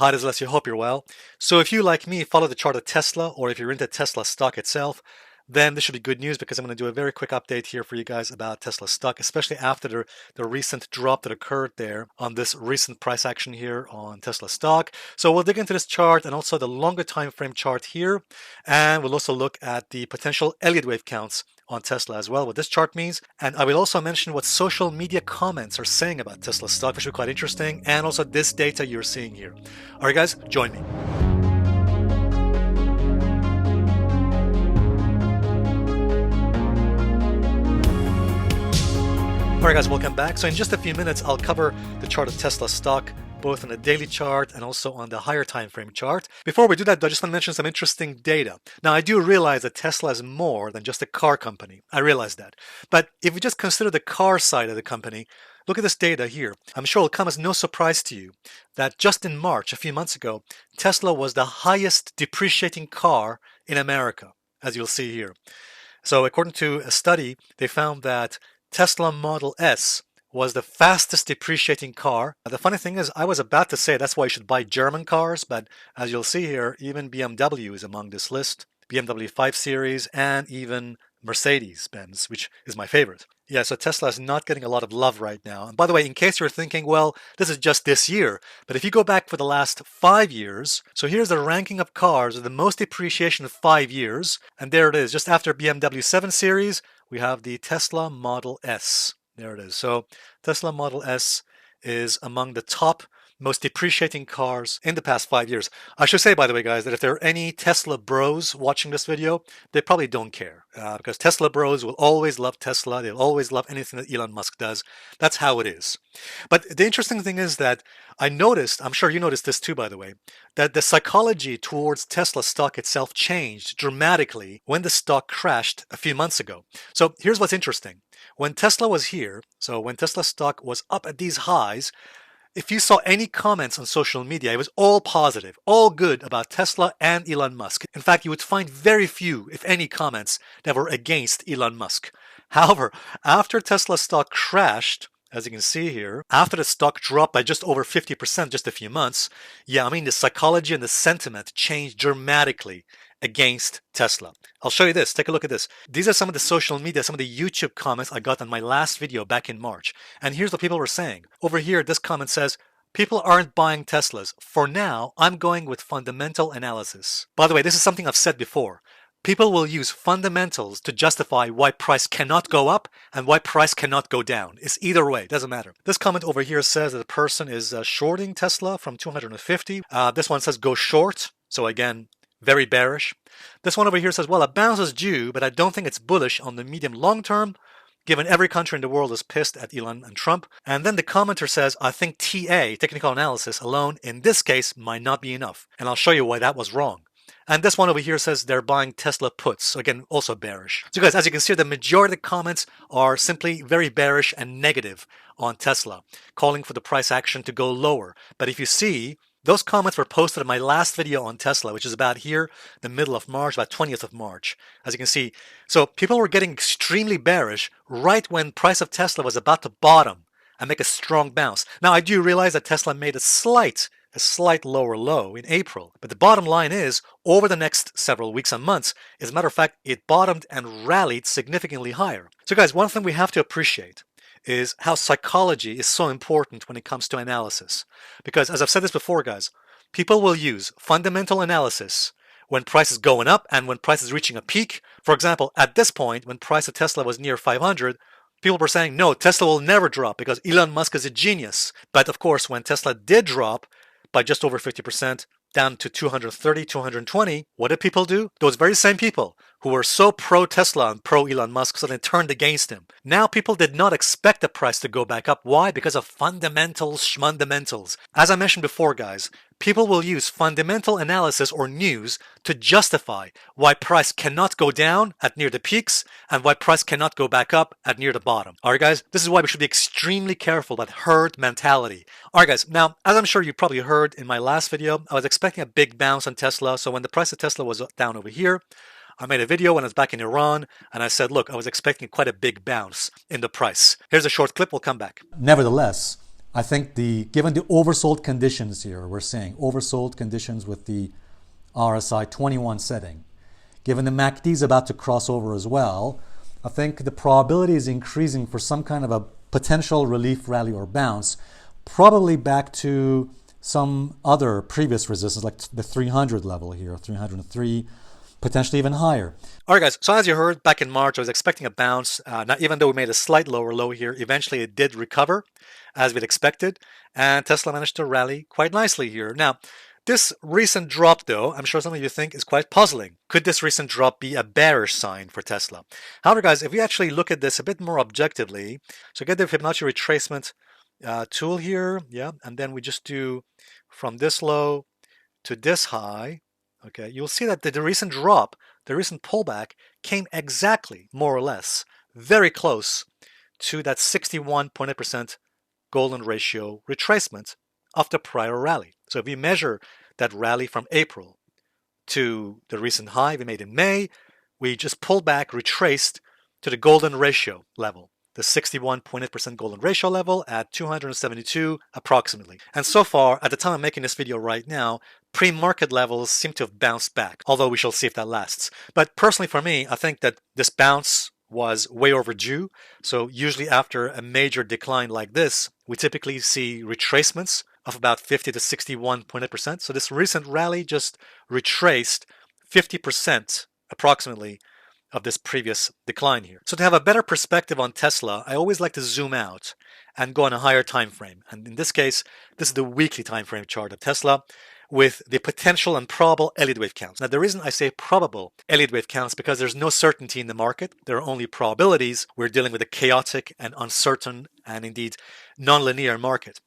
Hi, this is Alessio. Hope you're well. So if you, like me, follow the chart of Tesla, or if you're into Tesla stock itself, then this should be good news because I'm going to do a very quick update here for you guys about Tesla stock, especially after the recent drop that occurred there on this recent price action here on Tesla stock. So we'll dig into this chart and also the longer time frame chart here, and we'll also look at the potential Elliott wave counts on Tesla as well, what this chart means. And I will also mention what social media comments are saying about Tesla stock, which will be quite interesting, and also this data you're seeing here. All right, guys, join me. All right, guys, welcome back. So in just a few minutes, I'll cover the chart of Tesla stock, both on the daily chart and also on the higher time frame chart. Before we do that, though, I just want to mention some interesting data. Now, I do realize that Tesla is more than just a car company. I realize that. But if we just consider the car side of the company, look at this data here. I'm sure it'll come as no surprise to you that just in March, a few months ago, Tesla was the highest depreciating car in America, as you'll see here. So according to a study, they found that Tesla Model S was the fastest depreciating car. The funny thing is, I was about to say that's why you should buy German cars, but as you'll see here, even BMW is among this list. BMW 5 Series and even Mercedes-Benz, which is my favorite. Yeah, so Tesla is not getting a lot of love right now. And by the way, in case you're thinking, well, this is just this year, but if you go back for the last 5 years, so here's the ranking of cars with the most depreciation of 5 years, and there it is. Just after BMW 7 Series, we have the Tesla Model S. There it is. So Tesla Model S is among the top most depreciating cars in the past 5 years. I should say, by the way, guys, that if there are any Tesla bros watching this video, they probably don't care because Tesla bros will always love Tesla. They'll always love anything that Elon Musk does. That's how it is. But the interesting thing is that I noticed, I'm sure you noticed this too, by the way, that the psychology towards Tesla stock itself changed dramatically when the stock crashed a few months ago. So here's what's interesting. When Tesla was here, so when Tesla stock was up at these highs, if you saw any comments on social media, it was all positive, all good about Tesla and Elon Musk. In fact, you would find very few, if any, comments that were against Elon Musk. However, after Tesla stock crashed, as you can see here, after the stock dropped by just over 50% just a few months, the psychology and the sentiment changed dramatically against Tesla. I'll show you this. Take a look at this. These are some of the social media, some of the YouTube comments I got on my last video back in March. And here's what people were saying. Over here, this comment says, people aren't buying Teslas. For now, I'm going with fundamental analysis. By the way, this is something I've said before. People will use fundamentals to justify why price cannot go up and why price cannot go down. It's either way, it doesn't matter. This comment over here says that the person is shorting Tesla from 250. This one says go short. So again, very bearish. This one over here says, well, a bounce is due, but I don't think it's bullish on the medium long term, given every country in the world is pissed at Elon and Trump. And then the commenter says, I think TA, technical analysis alone, in this case, might not be enough. And I'll show you why that was wrong. And this one over here says they're buying Tesla puts. So again, also bearish. So guys, as you can see, the majority of the comments are simply very bearish and negative on Tesla, calling for the price action to go lower. But if you see, those comments were posted in my last video on Tesla, which is about here, the middle of March, about 20th of March. As you can see, so people were getting extremely bearish right when price of Tesla was about to bottom and make a strong bounce. Now, I do realize that Tesla made a slight lower low in April. But the bottom line is, over the next several weeks and months, as a matter of fact, it bottomed and rallied significantly higher. So guys, one thing we have to appreciate is how psychology is so important when it comes to analysis. Because as I've said this before, guys, people will use fundamental analysis when price is going up and when price is reaching a peak. For example, at this point, when price of Tesla was near 500, people were saying, no, Tesla will never drop because Elon Musk is a genius. But of course, when Tesla did drop by just over 50%, down to 230, 220, what did people do? Those very same people who were so pro-Tesla and pro-Elon Musk suddenly turned against him. Now people did not expect the price to go back up. Why? Because of fundamentals, schmundamentals. As I mentioned before, guys, people will use fundamental analysis or news to justify why price cannot go down at near the peaks and why price cannot go back up at near the bottom. All right, guys, this is why we should be extremely careful about herd mentality. All right, guys, now, as I'm sure you probably heard in my last video, I was expecting a big bounce on Tesla. So when the price of Tesla was down over here, I made a video when I was back in Iran, and I said, look, I was expecting quite a big bounce in the price. Here's a short clip. We'll come back. Nevertheless, I think given the oversold conditions here, we're seeing oversold conditions with the RSI 21 setting. Given the MACD is about to cross over as well, I think the probability is increasing for some kind of a potential relief rally or bounce, probably back to some other previous resistance, like the 300 level here, 303, potentially even higher. All right, guys. So as you heard, back in March, I was expecting a bounce. Now, even though we made a slight lower low here, eventually it did recover, as we'd expected, and Tesla managed to rally quite nicely here. Now, this recent drop, though, I'm sure some of you think is quite puzzling. Could this recent drop be a bearish sign for Tesla? However, guys, if we actually look at this a bit more objectively, so get the Fibonacci retracement tool here, yeah, and then we just do from this low to this high, okay, you'll see that the recent drop, the recent pullback came exactly, more or less, very close to that 61.8% golden ratio retracement of the prior rally. So if we measure that rally from April to the recent high we made in May, we just pulled back, retraced to the golden ratio level, the 61.8% golden ratio level at 272 approximately. And so far, at the time I'm making this video right now, pre-market levels seem to have bounced back, although we shall see if that lasts. But personally for me, I think that this bounce was way overdue. So usually after a major decline like this, we typically see retracements of about 50 to 61.8%. So this recent rally just retraced 50% approximately of this previous decline here. So to have a better perspective on Tesla, I always like to zoom out and go on a higher time frame. And in this case, this is the weekly time frame chart of Tesla with the potential and probable Elliott wave counts. Now, the reason I say probable Elliott wave counts because there's no certainty in the market. There are only probabilities. We're dealing with a chaotic and uncertain and indeed non-linear market.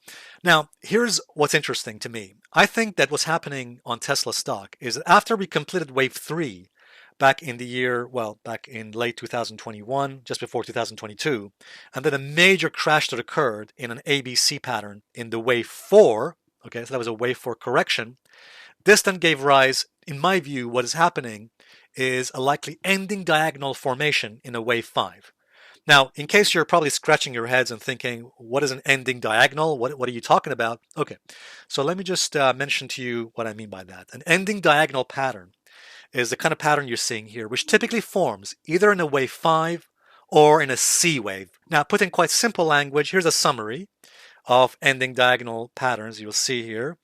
Now, here's what's interesting to me. I think that what's happening on Tesla stock is that after we completed wave 3 back in the year, well, back in late 2021, just before 2022, and then a major crash that occurred in an ABC pattern in the wave 4, okay, so that was a wave 4 correction. This then gave rise, in my view, what is happening is a likely ending diagonal formation in a wave 5. Now, in case you're probably scratching your heads and thinking, what is an ending diagonal? What are you talking about? Okay, so let me just mention to you what I mean by that. An ending diagonal pattern is the kind of pattern you're seeing here, which typically forms either in a wave 5 or in a C wave. Now, put in quite simple language, here's a summary of ending diagonal patterns you'll see here.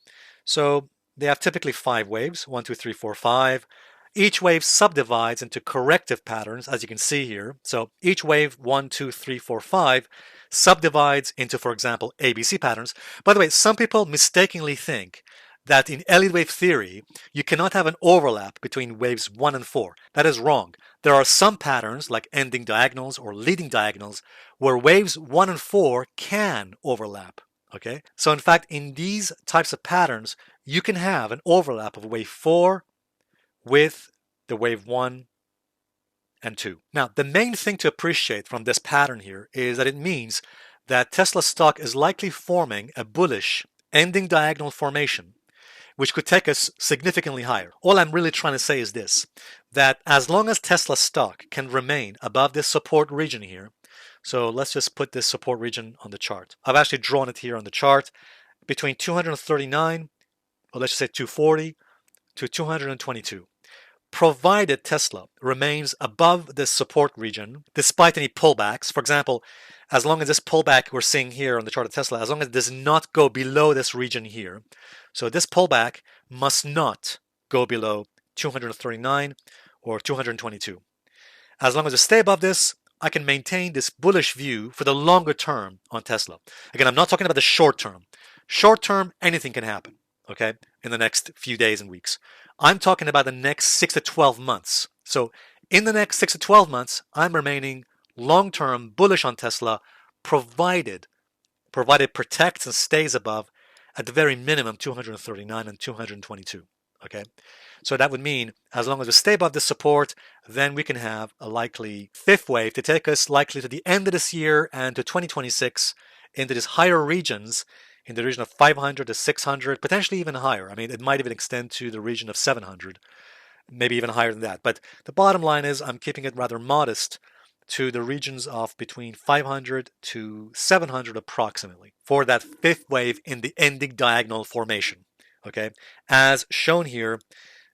So they have typically 5 waves, 1, 2, 3, 4, 5. Each wave subdivides into corrective patterns, as you can see here. So each wave, 1, 2, 3, 4, 5, subdivides into, for example, ABC patterns. By the way, some people mistakenly think that in Elliott wave theory, you cannot have an overlap between waves 1 and 4. That is wrong. There are some patterns, like ending diagonals or leading diagonals, where waves 1 and 4 can overlap. Okay? So in fact, in these types of patterns, you can have an overlap of wave 4 with the wave 1 and 2. Now, the main thing to appreciate from this pattern here is that it means that Tesla stock is likely forming a bullish ending diagonal formation, which could take us significantly higher. All I'm really trying to say is this, that as long as Tesla stock can remain above this support region here, so let's just put this support region on the chart. I've actually drawn it here on the chart, between 239, or let's just say 240, to 222. Provided Tesla remains above this support region, despite any pullbacks, for example, as long as this pullback we're seeing here on the chart of Tesla, as long as it does not go below this region here, so this pullback must not go below 239 or 222. As long as it stay above this, I can maintain this bullish view for the longer term on Tesla. Again, I'm not talking about the short term. Short term, anything can happen, okay, in the next few days and weeks. I'm talking about the next 6 to 12 months. So in the next 6 to 12 months, I'm remaining long-term bullish on Tesla, provided it protects and stays above, at the very minimum, 239 and 222. Okay, so that would mean as long as we stay above this support, then we can have a likely fifth wave to take us likely to the end of this year and to 2026 into these higher regions, in the region of 500 to 600, potentially even higher. I mean, it might even extend to the region of 700, maybe even higher than that. But the bottom line is I'm keeping it rather modest to the regions of between 500 to 700 approximately for that fifth wave in the ending diagonal formation, okay, as shown here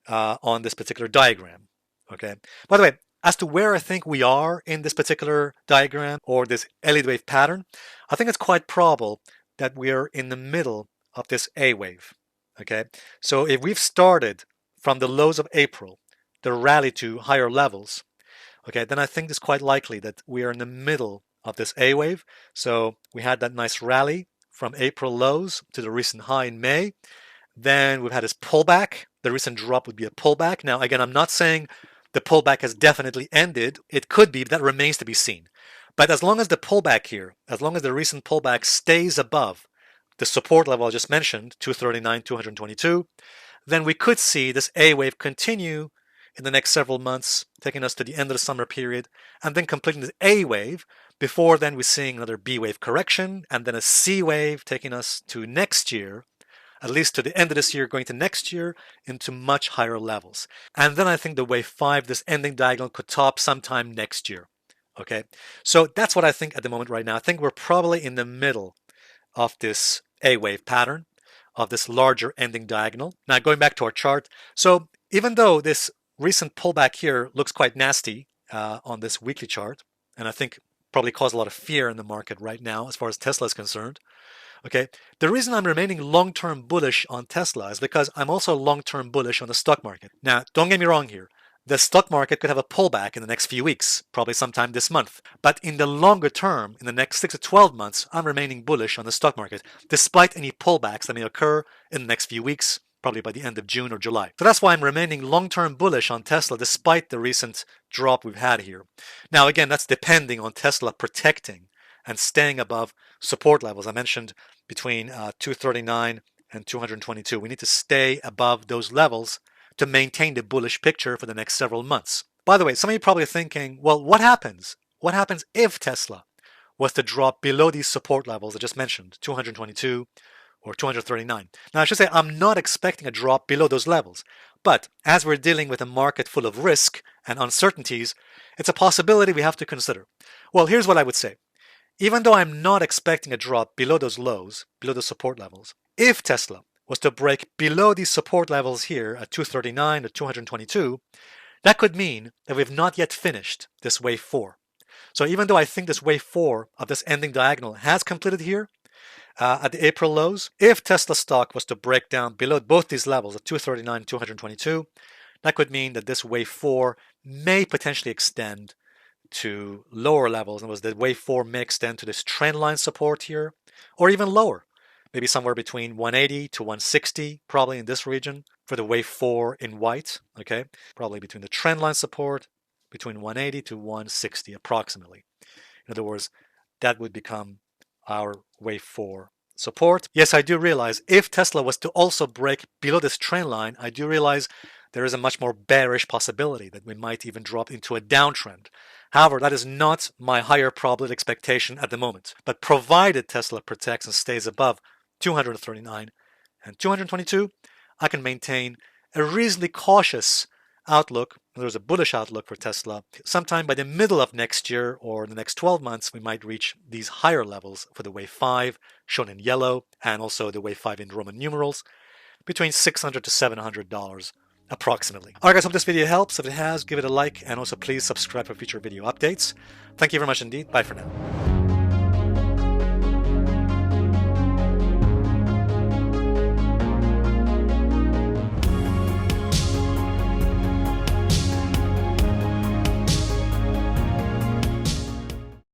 on this particular diagram, okay. By the way, as to where I think we are in this particular diagram or this Elliott wave pattern, I think it's quite probable that we are in the middle of this A wave, okay. So if we've started from the lows of April, the rally to higher levels, okay, then I think it's quite likely that we are in the middle of this A wave. So we had that nice rally from April lows to the recent high in May. Then we've had this pullback. The recent drop would be a pullback. Now, again, I'm not saying the pullback has definitely ended. It could be, but that remains to be seen. But as long as the pullback here, as long as the recent pullback stays above the support level I just mentioned, 239, 222, then we could see this A wave continue in the next several months, taking us to the end of the summer period, and then completing the A wave. Before then, we're seeing another B wave correction, and then a C wave taking us to next year, at least to the end of this year, going to next year, into much higher levels. And then I think the wave 5, this ending diagonal, could top sometime next year. Okay, so that's what I think at the moment right now. I think we're probably in the middle of this A wave pattern, of this larger ending diagonal. Now, going back to our chart. So even though this recent pullback here looks quite nasty on this weekly chart, and I think probably caused a lot of fear in the market right now as far as Tesla is concerned. Okay, the reason I'm remaining long-term bullish on Tesla is because I'm also long-term bullish on the stock market. Now, don't get me wrong here. The stock market could have a pullback in the next few weeks, probably sometime this month. But in the longer term, in the next 6 to 12 months, I'm remaining bullish on the stock market, despite any pullbacks that may occur in the next few weeks, probably by the end of June or July. So that's why I'm remaining long-term bullish on Tesla, despite the recent drop we've had here. Now, again, that's depending on Tesla protecting and staying above support levels. I mentioned between 239 and 222. We need to stay above those levels to maintain the bullish picture for the next several months. By the way, some of you are probably thinking, well, what happens? What happens if Tesla was to drop below these support levels I just mentioned, 222 or 239? Now, I should say I'm not expecting a drop below those levels, but as we're dealing with a market full of risk and uncertainties, it's a possibility we have to consider. Well, here's what I would say. Even though I'm not expecting a drop below those lows, below the support levels, if Tesla was to break below these support levels here at 239 or 222, that could mean that we've not yet finished this wave 4. So even though I think this wave 4 of this ending diagonal has completed here at the April lows, if Tesla stock was to break down below both these levels at 239 and 222, that could mean that this wave 4 may potentially extend to lower levels. In other words, the wave 4 may extend to this trend line support here, or even lower, maybe somewhere between 180 to 160, probably in this region for the wave 4 in white, okay? Probably between the trend line support, between 180 to 160 approximately. In other words, that would become our wave 4 support. Yes, I do realize if Tesla was to also break below this trend line, I do realize there is a much more bearish possibility that we might even drop into a downtrend. However, that is not my higher probability expectation at the moment. But provided Tesla protects and stays above 239 and 222, I can maintain a reasonably cautious outlook. There's a bullish outlook for Tesla. Sometime by the middle of next year or the next 12 months, we might reach these higher levels for the wave 5, shown in yellow, and also the wave 5 in Roman numerals, between $600 to $700 approximately. Alright guys, hope this video helps. If it has, give it a like, and also please subscribe for future video updates. Thank you very much indeed. Bye for now.